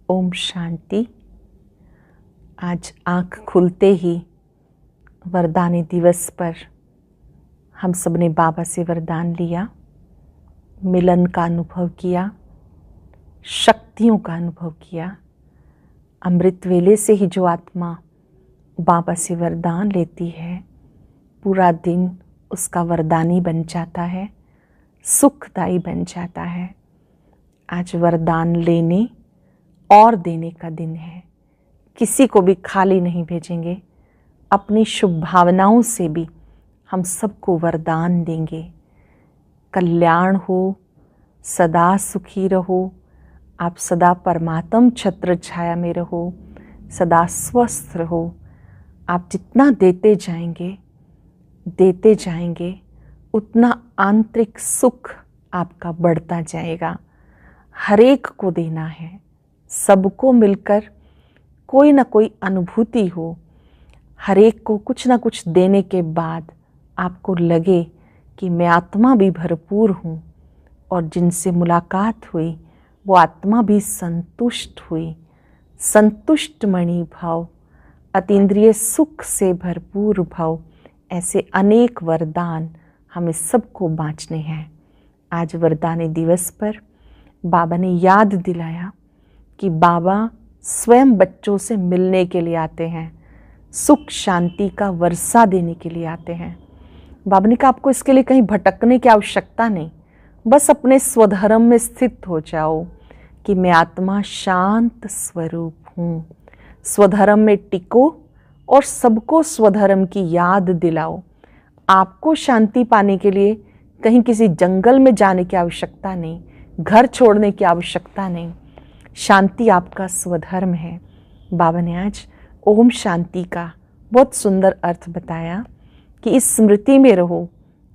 ओम शांति। आज आँख खुलते ही वरदानी दिवस पर हम सब ने बाबा से वरदान लिया, मिलन का अनुभव किया, शक्तियों का अनुभव किया। अमृत वेले से ही जो आत्मा बाबा से वरदान लेती है, पूरा दिन उसका वरदानी बन जाता है, सुखदायी बन जाता है। आज वरदान लेने और देने का दिन है। किसी को भी खाली नहीं भेजेंगे। अपनी शुभ भावनाओं से भी हम सबको वरदान देंगे। कल्याण हो, सदा सुखी रहो, आप सदा परमात्म छत्र छाया में रहो, सदा स्वस्थ रहो। आप जितना देते जाएंगे उतना आंतरिक सुख आपका बढ़ता जाएगा। हर एक को देना है, सबको मिलकर कोई ना कोई अनुभूति हो। हर एक को कुछ ना कुछ देने के बाद आपको लगे कि मैं आत्मा भी भरपूर हूँ और जिनसे मुलाकात हुई वो आत्मा भी संतुष्ट हुई। संतुष्ट मणि भाव, अतीन्द्रिय सुख से भरपूर भाव, ऐसे अनेक वरदान हमें सबको बाँचने हैं। आज वरदानी दिवस पर बाबा ने याद दिलाया कि बाबा स्वयं बच्चों से मिलने के लिए आते हैं, सुख शांति का वर्षा देने के लिए आते हैं। बाबा ने कहा आपको इसके लिए कहीं भटकने की आवश्यकता नहीं, बस अपने स्वधर्म में स्थित हो जाओ कि मैं आत्मा शांत स्वरूप हूँ। स्वधर्म में टिको और सबको स्वधर्म की याद दिलाओ। आपको शांति पाने के लिए कहीं किसी जंगल में जाने की आवश्यकता नहीं, घर छोड़ने की आवश्यकता नहीं। शांति आपका स्वधर्म है। बाबा ने आज ओम शांति का बहुत सुंदर अर्थ बताया कि इस स्मृति में रहो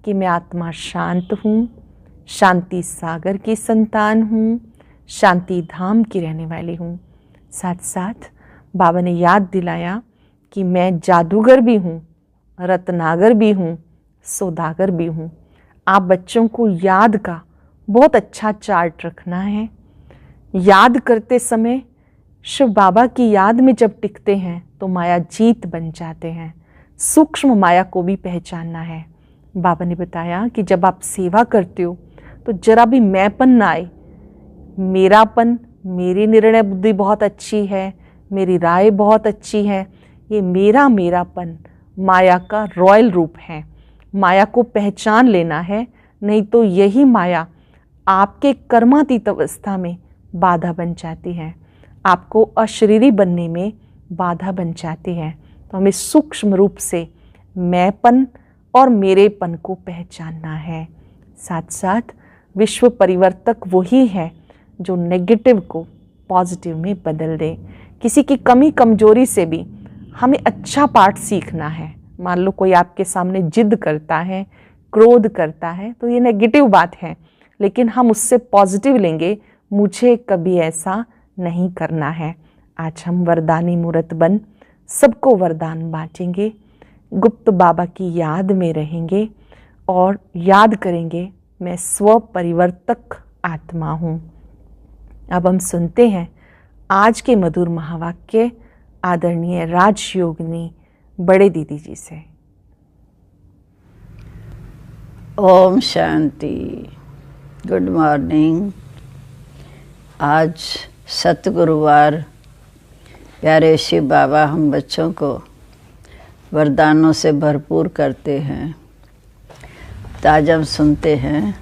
कि मैं आत्मा शांत हूँ, शांति सागर की संतान हूँ, शांति धाम की रहने वाली हूँ। साथ साथ बाबा ने याद दिलाया कि मैं जादूगर भी हूँ, रत्नागर भी हूँ, सौदागर भी हूँ। आप बच्चों को याद का बहुत अच्छा चार्ट रखना है। याद करते समय शिव बाबा की याद में जब टिकते हैं तो माया जीत बन जाते हैं। सूक्ष्म माया को भी पहचानना है। बाबा ने बताया कि जब आप सेवा करते हो तो जरा भी मैंपन ना आए। मेरापन, मेरी निर्णय बुद्धि बहुत अच्छी है, मेरी राय बहुत अच्छी है, ये मेरापन माया का रॉयल रूप है। माया को पहचान लेना है, नहीं तो यही माया आपके कर्मातीत अवस्था में बाधा बन जाती है, आपको अशरीरी बनने में बाधा बन जाती है। तो हमें सूक्ष्म रूप से मैंपन और मेरेपन को पहचानना है। साथ साथ विश्व परिवर्तक वही है जो नेगेटिव को पॉजिटिव में बदल दे। किसी की कमी कमजोरी से भी हमें अच्छा पाठ सीखना है। मान लो कोई आपके सामने जिद करता है, क्रोध करता है, तो ये नेगेटिव बात है, लेकिन हम उससे पॉजिटिव लेंगे, मुझे कभी ऐसा नहीं करना है। आज हम वरदानी मूर्त बन सबको वरदान बांटेंगे, गुप्त बाबा की याद में रहेंगे और याद करेंगे मैं स्व परिवर्तक आत्मा हूँ। अब हम सुनते हैं आज के मधुर महावाक्य आदरणीय राजयोगिनी बड़े दीदी जी से। ओम शांति। Good morning. आज सतगुरुवार, प्यारे शिव बाबा हम बच्चों को वरदानों से भरपूर करते हैं। तो आज हम सुनते हैं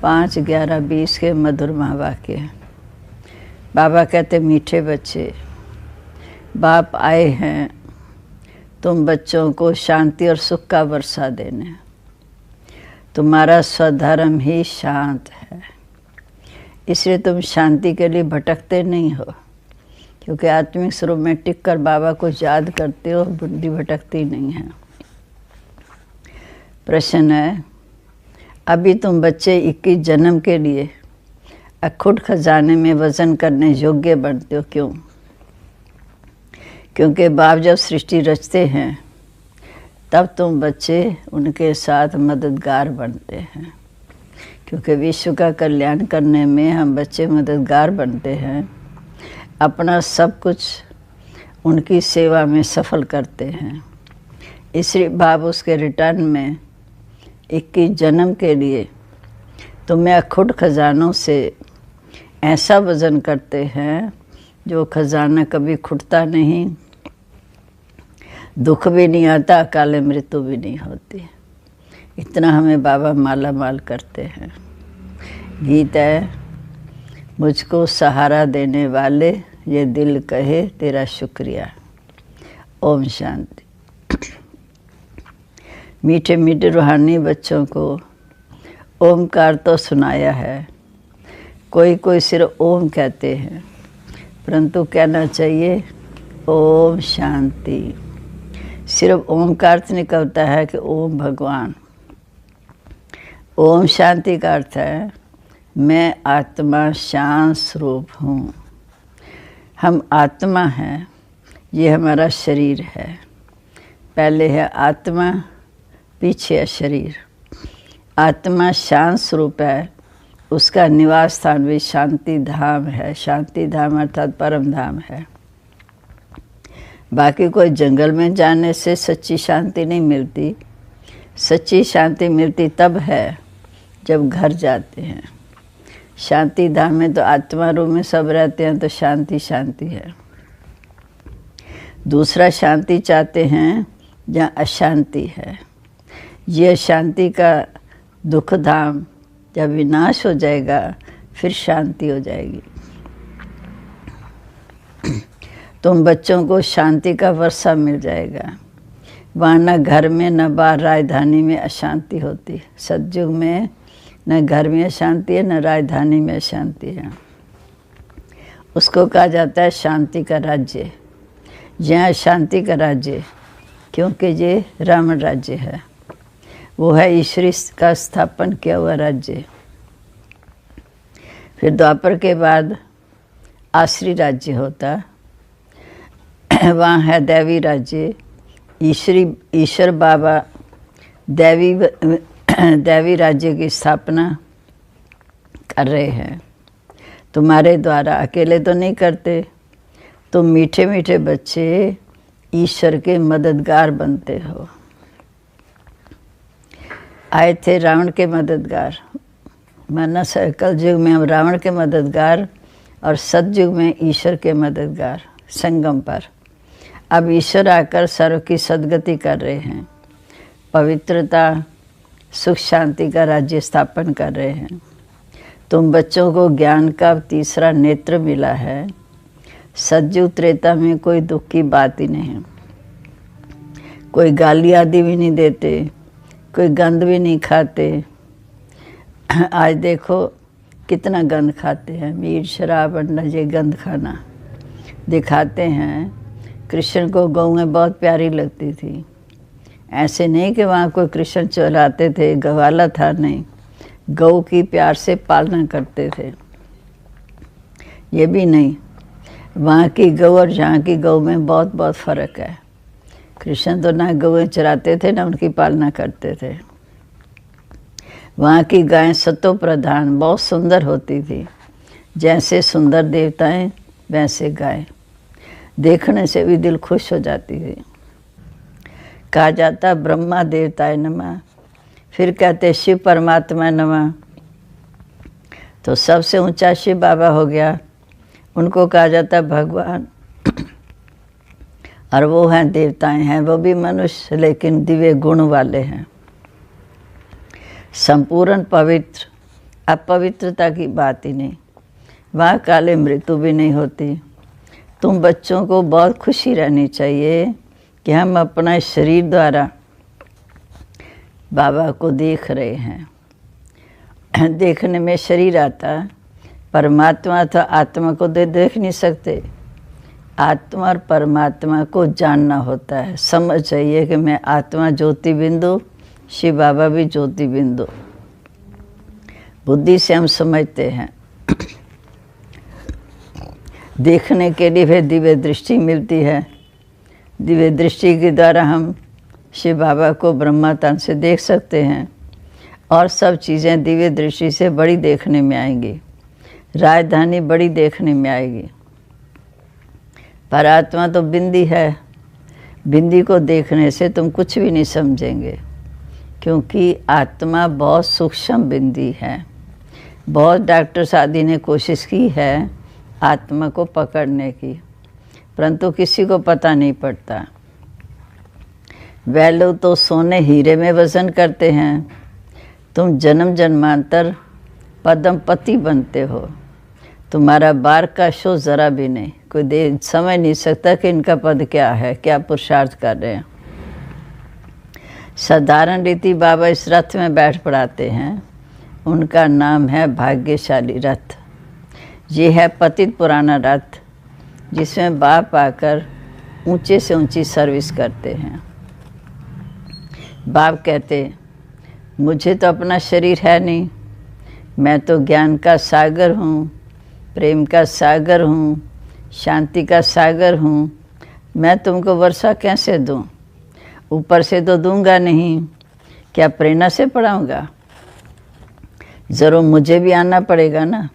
5-11-20 के मधुर महावाक्य। बाबा कहते मीठे बच्चे, बाप आए हैं तुम बच्चों को शांति और सुख का वर्षा देने। तुम्हारा स्वधर्म ही शांत है, इसलिए तुम शांति के लिए भटकते नहीं हो, क्योंकि आत्मिक स्वरूप में टिक कर बाबा को याद करते हो, बुद्धि भटकती नहीं है। प्रश्न है, अभी तुम बच्चे 21 जन्म के लिए अखुट खजाने में वजन करने योग्य बनते हो। क्यों? क्योंकि बाप जब सृष्टि रचते हैं तब तुम बच्चे उनके साथ मददगार बनते हैं। क्योंकि विश्व का कल्याण करने में हम बच्चे मददगार बनते हैं। अपना सब कुछ उनकी सेवा में सफल करते हैं। इसलिए बाप उसके रिटर्न में 21 जन्म के लिए तुम्हें अखुट खजानों से ऐसा वजन करते हैं जो खजाना कभी खुटता नहीं, दुख भी नहीं आता, अकाले मृत्यु भी नहीं होती। इतना हमें बाबा माला माल करते हैं। गीत है, मुझको सहारा देने वाले ये दिल कहे तेरा शुक्रिया। ओम शांति। मीठे मीठे रूहानी बच्चों को ओमकार तो सुनाया है, कोई कोई सिर्फ ओम कहते हैं, परंतु कहना चाहिए ओम शांति। सिर्फ ओमकार से निकलता है कि ओम भगवान। ओम शांति का अर्थ है मैं आत्मा शांत स्वरूप हूँ। हम आत्मा हैं, ये हमारा शरीर है। पहले है आत्मा, पीछे है शरीर। आत्मा शांत स्वरूप है, उसका निवास स्थान भी शांति धाम है। शांति धाम अर्थात परम धाम है। बाकी कोई जंगल में जाने से सच्ची शांति नहीं मिलती। सच्ची शांति मिलती तब है जब घर जाते हैं। शांति धाम में तो आत्मा रूप में सब रहते हैं, तो शांति शांति है। दूसरा शांति चाहते हैं जहाँ अशांति है। ये शांति का दुख धाम जब विनाश हो जाएगा फिर शांति हो जाएगी। तुम बच्चों को शांति का वर्षा मिल जाएगा। वहाँ न घर में न बाहर राजधानी में अशांति होती। सतयुग में न घर में अशांति है, न राजधानी में अशांति है। उसको कहा जाता है शांति का राज्य। यहाँ शांति का राज्य, क्योंकि ये रावण राज्य है। वो है ईश्वरी का स्थापन किया हुआ राज्य। फिर द्वापर के बाद आश्री राज्य होता, वहाँ है दैवी राज्य। ईश्वर बाबा दैवी राज्य की स्थापना कर रहे हैं तुम्हारे द्वारा। अकेले तो नहीं करते। तुम मीठे मीठे बच्चे ईश्वर के मददगार बनते हो। आए थे रावण के मददगार, माना कल युग में हम रावण के मददगार और सतयुग में ईश्वर के मददगार संगम पर। अब ईश्वर आकर सर्व की सद्गति कर रहे हैं। पवित्रता सुख शांति का राज्य स्थापन कर रहे हैं। तुम बच्चों को ज्ञान का तीसरा नेत्र मिला है। सतयुग त्रेता में कोई दुख की बात ही नहीं। कोई गाली आदि भी नहीं देते, कोई गंद भी नहीं खाते। आज देखो कितना गंद खाते हैं, मीट शराब अंडा, ये गंद खाना दिखाते हैं। कृष्ण को गौएं बहुत प्यारी लगती थी। ऐसे नहीं कि वहाँ कोई कृष्ण चलाते थे, गवाला था, नहीं, गौ की प्यार से पालना करते थे। ये भी नहीं, वहाँ की गौ और यहाँ की गौ में बहुत बहुत फ़र्क है। कृष्ण तो ना गौएं चराते थे ना उनकी पालना करते थे। वहाँ की गायें सतो प्रधान बहुत सुंदर होती थी। जैसे सुंदर देवताएं वैसे गाय, देखने से भी दिल खुश हो जाती थी। कहा जाता ब्रह्मा देवताय नमः, फिर कहते शिव परमात्मा नमः। तो सबसे ऊंचा शिव बाबा हो गया, उनको कहा जाता भगवान। और वो हैं देवताएं हैं, वो भी मनुष्य लेकिन दिव्य गुण वाले हैं, संपूर्ण पवित्र। अपवित्रता की बात ही नहीं। वहाँ काले मृत्यु भी नहीं होती। तुम बच्चों को बहुत खुशी रहनी चाहिए कि हम अपना शरीर द्वारा बाबा को देख रहे हैं। देखने में शरीर आता, परमात्मा तो आत्मा को देख नहीं सकते। आत्मा और परमात्मा को जानना होता है। समझ चाहिए कि मैं आत्मा ज्योति बिंदु, शिव बाबा भी ज्योति बिंदु। बुद्धि से हम समझते हैं। देखने के लिए फिर दिव्य दृष्टि मिलती है। दिव्य दृष्टि के द्वारा हम शिव बाबा को ब्रह्मातन से देख सकते हैं और सब चीज़ें दिव्य दृष्टि से बड़ी देखने में आएंगी। राजधानी बड़ी देखने में आएगी। पर आत्मा तो बिंदी है। बिंदी को देखने से तुम कुछ भी नहीं समझेंगे, क्योंकि आत्मा बहुत सूक्ष्म बिंदी है। बहुत डॉक्टर आदि ने कोशिश की है आत्मा को पकड़ने की, परंतु किसी को पता नहीं पड़ता। वह लोग तो सोने हीरे में वजन करते हैं, तुम जन्म जन्मांतर पद्म पति बनते हो। तुम्हारा बार का शो ज़रा भी नहीं, कोई समझ नहीं सकता कि इनका पद क्या है, क्या पुरुषार्थ कर रहे हैं। साधारण रीति बाबा इस रथ में बैठ पड़ाते हैं, उनका नाम है भाग्यशाली रथ। ये है पतित पुराना रथ, जिसमें बाप आकर ऊंचे से ऊंची सर्विस करते हैं। बाप कहते, मुझे तो अपना शरीर है नहीं, मैं तो ज्ञान का सागर हूँ, प्रेम का सागर हूँ, शांति का सागर हूँ। मैं तुमको वर्षा कैसे दूँ? ऊपर से तो दूंगा नहीं, क्या प्रेरणा से पढ़ाऊँगा? ज़रूर मुझे भी आना पड़ेगा ना।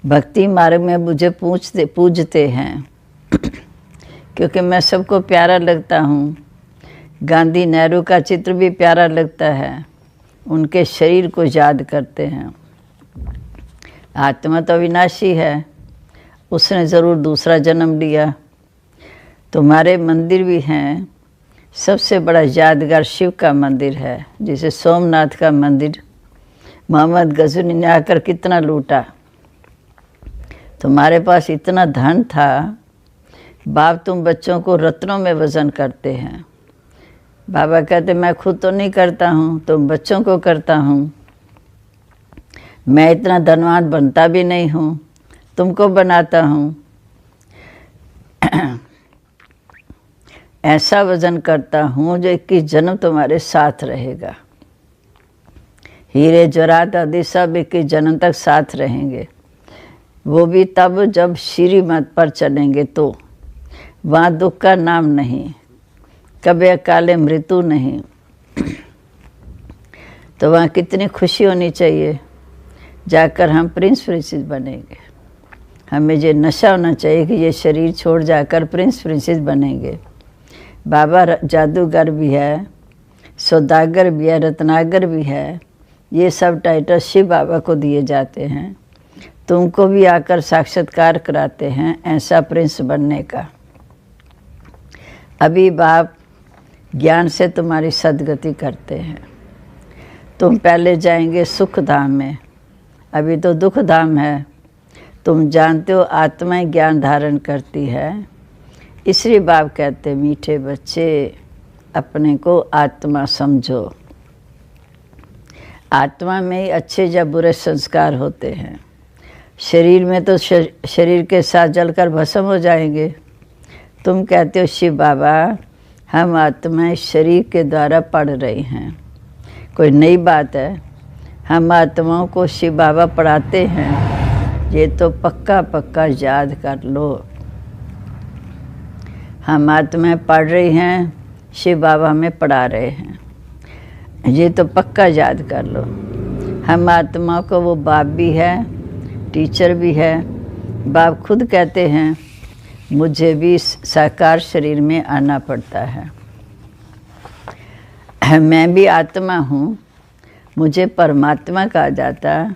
भक्ति मार्ग में मुझे पूजते हैं क्योंकि मैं सबको प्यारा लगता हूँ। गांधी नेहरू का चित्र भी प्यारा लगता है, उनके शरीर को याद करते हैं। आत्मा तो अविनाशी है, उसने ज़रूर दूसरा जन्म लिया। तुम्हारे मंदिर भी हैं, सबसे बड़ा यादगार शिव का मंदिर है, जिसे सोमनाथ का मंदिर मोहम्मद गजनी ने आकर कितना लूटा। तुम्हारे पास इतना धन था, बाप तुम बच्चों को रत्नों में वजन करते हैं। बाबा कहते मैं खुद तो नहीं करता हूँ, तुम बच्चों को करता हूँ। मैं इतना धनवान बनता भी नहीं हूँ, तुमको बनाता हूँ। ऐसा वजन करता हूँ जो 21 जन्म तुम्हारे साथ रहेगा। हीरे जवाहरात आदि सब 21 जन्म तक साथ रहेंगे, वो भी तब जब श्रीमत पर चलेंगे तो। वहाँ दुख का नाम नहीं, कभी अकाले मृत्यु नहीं। तो वहाँ कितनी खुशी होनी चाहिए, जाकर हम प्रिंसेस बनेंगे। हमें ये नशा होना चाहिए कि ये शरीर छोड़ जाकर प्रिंसेस बनेंगे। बाबा जादूगर भी है, सौदागर भी है, रत्नागर भी है। ये सब टाइटल शिव बाबा को दिए जाते हैं। तुमको भी आकर साक्षात्कार कराते हैं ऐसा प्रिंस बनने का। अभी बाप ज्ञान से तुम्हारी सदगति करते हैं। तुम पहले जाएंगे सुख धाम में, अभी तो दुख धाम है। तुम जानते हो आत्मा ज्ञान धारण करती है, इसलिए बाप कहते मीठे बच्चे अपने को आत्मा समझो। आत्मा में ही अच्छे या बुरे संस्कार होते हैं। शरीर में तो शरीर के साथ जलकर भस्म हो जाएंगे। तुम कहते हो शिव बाबा हम आत्माएं शरीर के द्वारा पढ़ रही हैं, कोई नई बात है? हम आत्माओं को शिव बाबा पढ़ाते हैं, ये तो पक्का पक्का याद कर लो। हम आत्माएं पढ़ रही हैं, शिव बाबा हमें पढ़ा रहे हैं, ये तो पक्का याद कर लो। हम आत्मा को वो बाप भी है, टीचर भी है। बाप खुद कहते हैं मुझे भी साकार शरीर में आना पड़ता है। मैं भी आत्मा हूँ, मुझे परमात्मा कहा जाता।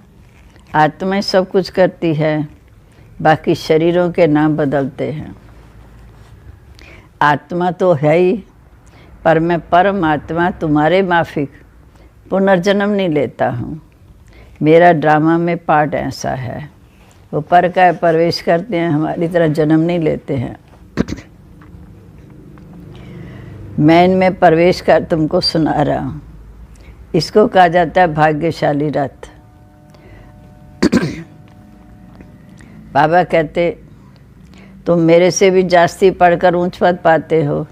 आत्मा सब कुछ करती है, बाकी शरीरों के नाम बदलते हैं। आत्मा तो है ही, पर मैं परमात्मा तुम्हारे माफिक पुनर्जन्म नहीं लेता हूँ। मेरा ड्रामा में पार्ट ऐसा है, वो पर का प्रवेश करते हैं, हमारी तरह जन्म नहीं लेते हैं। मैं इनमें प्रवेश कर तुमको सुना रहा हूँ। इसको कहा जाता है भाग्यशाली रथ। बाबा कहते तुम मेरे से भी जास्ती पढ़कर ऊंच पद पाते हो,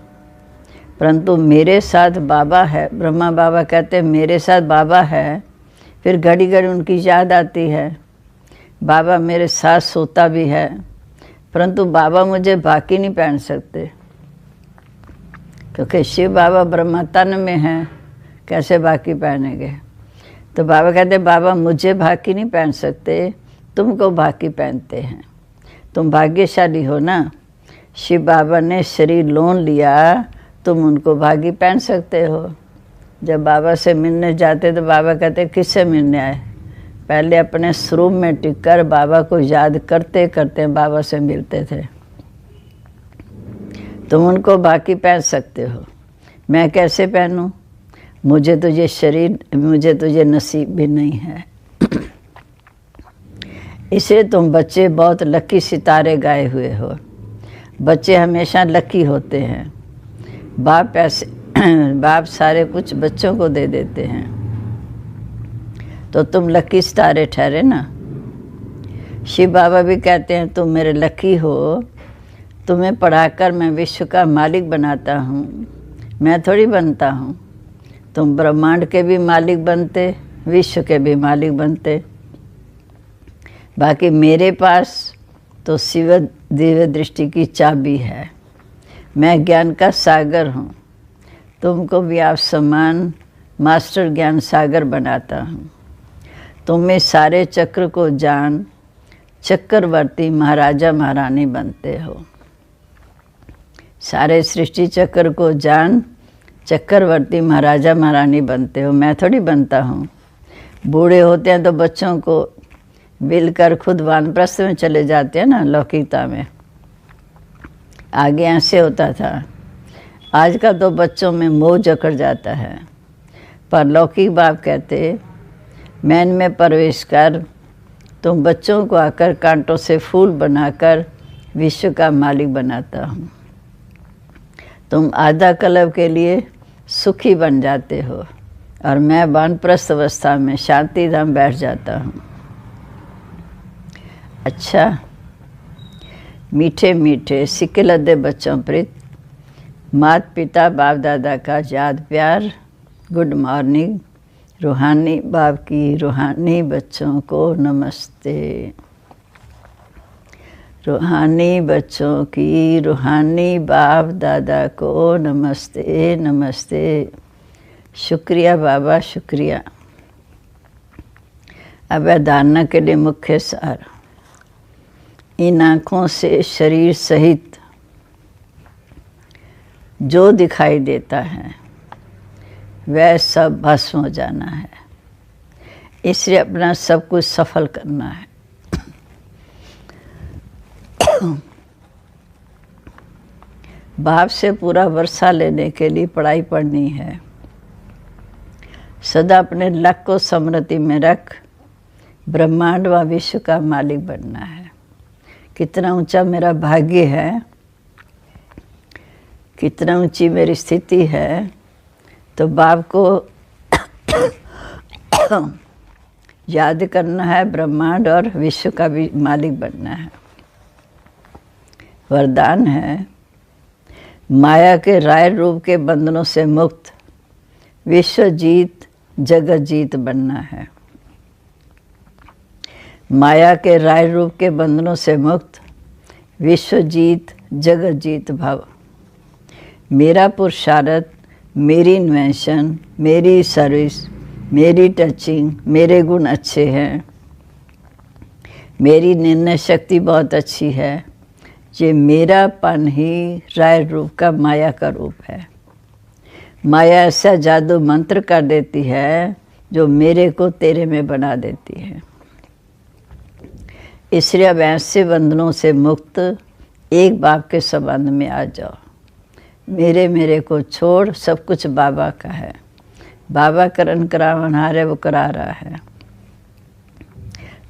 परंतु मेरे साथ बाबा है। ब्रह्मा बाबा कहते मेरे साथ बाबा है, फिर घड़ी घड़ी उनकी याद आती है। बाबा मेरे साथ सोता भी है, परंतु बाबा मुझे बाकी नहीं पहन सकते, क्योंकि शिव बाबा ब्रह्मा तन में हैं, कैसे बाकी पहनेंगे? तो बाबा कहते बाबा मुझे बाकी नहीं पहन सकते, तुमको बाकी पहनते हैं। तुम भाग्यशाली हो ना, शिव बाबा ने शरीर लोन लिया, तुम उनको भागी पहन सकते हो। जब बाबा से मिलने जाते तो बाबा कहते किससे मिलने आए? पहले अपने स्वरूप में टिककर बाबा को याद करते करते बाबा से मिलते थे। तुम उनको बाकी पहन सकते हो, मैं कैसे पहनूं? मुझे तो ये शरीर, मुझे तो ये नसीब भी नहीं है। इसलिए तुम बच्चे बहुत लकी सितारे गाए हुए हो। बच्चे हमेशा लकी होते हैं। बाप सारे कुछ बच्चों को दे देते हैं, तो तुम लकी सितारे ठहरे ना। शिव बाबा भी कहते हैं तुम मेरे लकी हो, तुम्हें पढ़ाकर मैं विश्व का मालिक बनाता हूँ। मैं थोड़ी बनता हूँ, तुम ब्रह्मांड के भी मालिक बनते, विश्व के भी मालिक बनते। बाकी मेरे पास तो शिव दिव्य दृष्टि की चाबी है। मैं ज्ञान का सागर हूँ, तुमको भी आप समान मास्टर ज्ञान सागर बनाता हूँ। तुम इस सारे चक्र को जान चक्रवर्ती महाराजा महारानी बनते हो। सारे सृष्टि चक्र को जान चक्रवर्ती महाराजा महारानी बनते हो। मैं थोड़ी बनता हूँ। बूढ़े होते हैं तो बच्चों को बिलकर खुद वानप्रस्थ में चले जाते हैं ना, लौकिकता में। आगे ऐसे होता था। आजकल तो बच्चों में मोह जकड़ जाता है, पर लौकिक बाप कहते मैं इनमें प्रवेश कर, तुम बच्चों को आकर कांटों से फूल बनाकर विश्व का मालिक बनाता हूँ। तुम आधा कल्प के लिए सुखी बन जाते हो और मैं वानप्रस्थ अवस्था में शांति धाम बैठ जाता हूँ। अच्छा, मीठे मीठे सिक्के लद्दे बच्चों प्रीत, माता पिता बाप दादा का याद प्यार, गुड मॉर्निंग। रूहानी बाप की रूहानी बच्चों को नमस्ते। रूहानी बच्चों की रूहानी बाप दादा को नमस्ते नमस्ते। शुक्रिया बाबा, शुक्रिया। अब धारणा के लिए मुख्य सार। इन आँखों से शरीर सहित जो दिखाई देता है वह सब भस्म हो जाना है। इसलिए अपना सब कुछ सफल करना है। बाप से पूरा वर्षा लेने के लिए पढ़ाई पढ़नी है। सदा अपने लक को स्मृति में रख ब्रह्मांड व विश्व का मालिक बनना है। कितना ऊंचा मेरा भाग्य है, कितना ऊंची मेरी स्थिति है, तो बाप को याद करना है। ब्रह्मांड और विश्व का भी मालिक बनना है। वरदान है माया के राय रूप के बंधनों से मुक्त विश्व जीत जगत जीत बनना है। माया के राय रूप के बंधनों से मुक्त विश्व जीत जगत जीत भव। मेरा पुरुषार्थ, मेरी इन्वेंशन, मेरी सर्विस, मेरी टचिंग, मेरे गुण अच्छे हैं, मेरी निर्णय शक्ति बहुत अच्छी है। ये मेरापन ही राय रूप का माया का रूप है। माया ऐसा जादू मंत्र कर देती है जो मेरे को तेरे में बना देती है। इसलिए अब ऐसे बंधनों से मुक्त एक बाप के संबंध में आ जाओ। मेरे को छोड़, सब कुछ बाबा का है। बाबा करन करावनहार है, वो करा रहा है।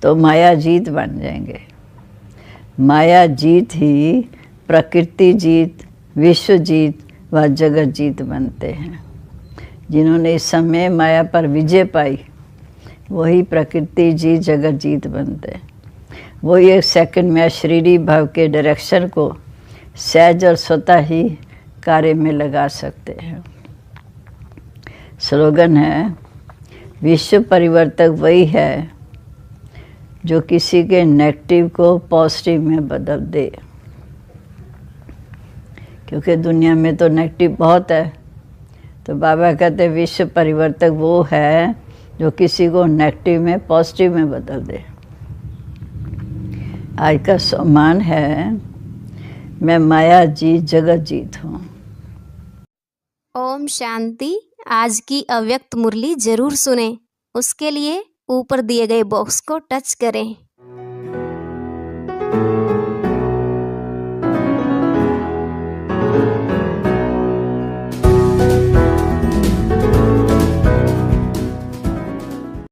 तो माया जीत बन जाएंगे। माया जीत ही प्रकृति जीत, विश्व जीत व जगत जीत बनते हैं। जिन्होंने इस समय माया पर विजय पाई वही प्रकृति जीत जगत जीत बनते हैं। वही एक सेकंड में शरीरी भाव के डायरेक्शन को सहज और स्वतः ही कार्य में लगा सकते हैं। स्लोगन है विश्व परिवर्तक वही है जो किसी के नेगेटिव को पॉजिटिव में बदल दे। क्योंकि दुनिया में तो नेगेटिव बहुत है, तो बाबा कहते विश्व परिवर्तक वो है जो किसी को नेगेटिव में पॉजिटिव में बदल दे। आज का सम्मान है मैं माया जीत जगत जीत हूँ। ओम शांति। आज की अव्यक्त मुरली जरूर सुने। उसके लिए ऊपर दिए गए बॉक्स को टच करें।